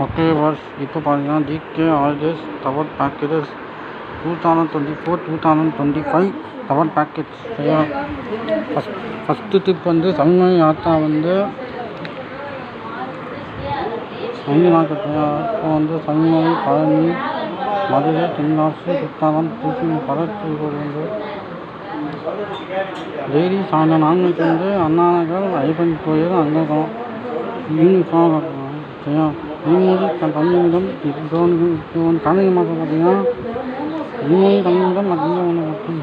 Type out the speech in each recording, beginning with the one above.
Okay pass, இப்போ பார்த்தீங்கன்னா GK holidays tower packages 2024-2025 tower package சரியா. ஃபஸ்ட்டு ட்ரிப் வந்து சன்மணி யாத்திரா வந்து 5 நாட்கள் சரியா. இப்போ வந்து சன்மணி, பழனி, மதுரை, தென்காசி, குற்றாலம், திருச்சி, பரத்தூர் வந்து டெய்லி சாயந்தரம் 4 மணிக்கு வந்து அண்ணா நகர் ஐயப்பன் கோயில் அங்கே இருக்கும் யூனிஃபார்ம் சரியா. 13 தங்குமிடம் இப்போ வந்து கார்த்திகை மாதம் பார்த்தீங்கன்னா 13 தங்குமிடம் மதியம் ஒன்று மட்டும்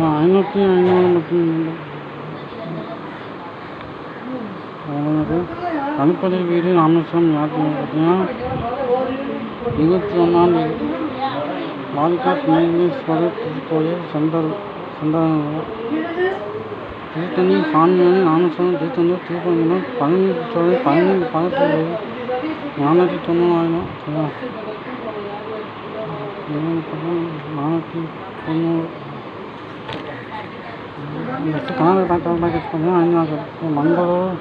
500 மட்டும் தனிப்படை வீடு ராமேஸ்வரம் யாத்திரை பார்த்தீங்கன்னா 21ஆம் தேதி பாலிகா மேகேஸ்வரர் திருக்கோயில் சந்தானம் திருத்தணி சாமியானி ராமேஸ்வரம் திருத்தந்தூர் திருப்பரங்குன்றம் பழனி பழத்தூர் 490,000 சரியா. 490 கனவு பேக்கேஜ் பார்த்தீங்கன்னா 5 நாட்கள். மங்களூர்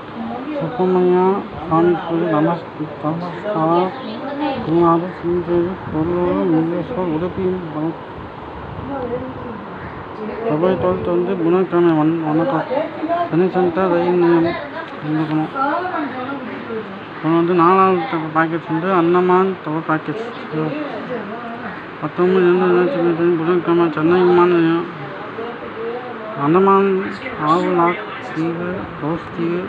சுப்பிரமணியா சாமி கோயில் நமஸ்காரா திருநாடு சிந்தேரி பொருளூர் முருகேஸ்வர் உடுப்பி செவ்வாய் 12 வந்து புதன்கிழமை வணக்கம் சென்னை சென்ட்ரல் ரயில் நிலையம் இருக்கணும். அப்புறம் வந்து 4வது பேக்கேஜ் வந்து அந்தமான் டவர் பேக்கேஜ் 19 புதன்கிழமை சென்னை விமான நிலையம் அந்தமான் ஆவுலாக் தீவு ரோஸ் தீவு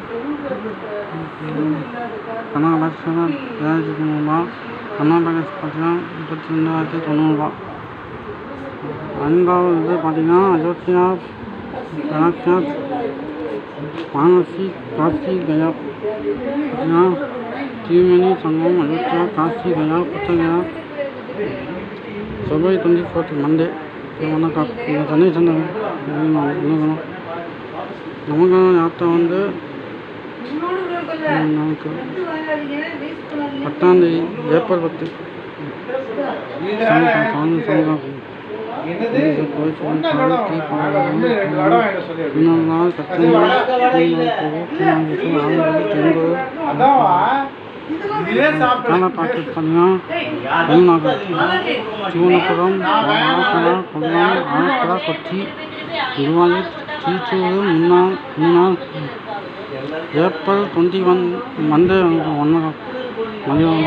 கனகா பேக்கேஜ் 7,300 அண்ணா பேக்கேஜ் பார்த்தீங்கன்னா 22,900. 5வது இது பார்த்தீங்கன்னா அயோத்தியா கணக்நாத் வாரணாசி காசி கயா பார்த்தீங்கன்னா திருமணி சங்கம் அயோத்தியா காசி கயா புத்தகயா செவ்வாய் 24 மண்டே வணக்கம் சென்னை சென்னை நமக்கு யாத்திரை வந்து நமக்கு 10ஆம் தேதி April 10 Sivanapuram Kollam Alappuzha Kochi Guruvayur Thrissur Munnar April 21 Monday ஒன்றாம் மதியம்.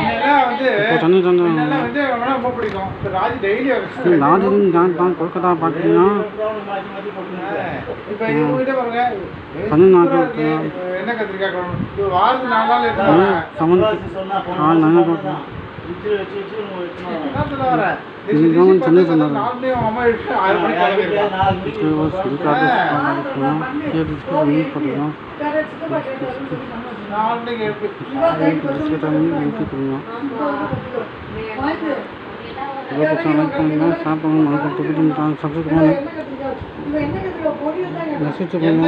இப்போ சென்னை டார்ஜிலிங் ஜான்தான் கொல்கத்தா பார்த்தீங்கன்னா 10 நாட்கள் சென்னை சொன்னார். லைக் பண்ணுங்க, ஷேர் பண்ணுங்க, சப்ஸ்கிரைப் பண்ணுங்க, மெசேஜ் பண்ணுங்க.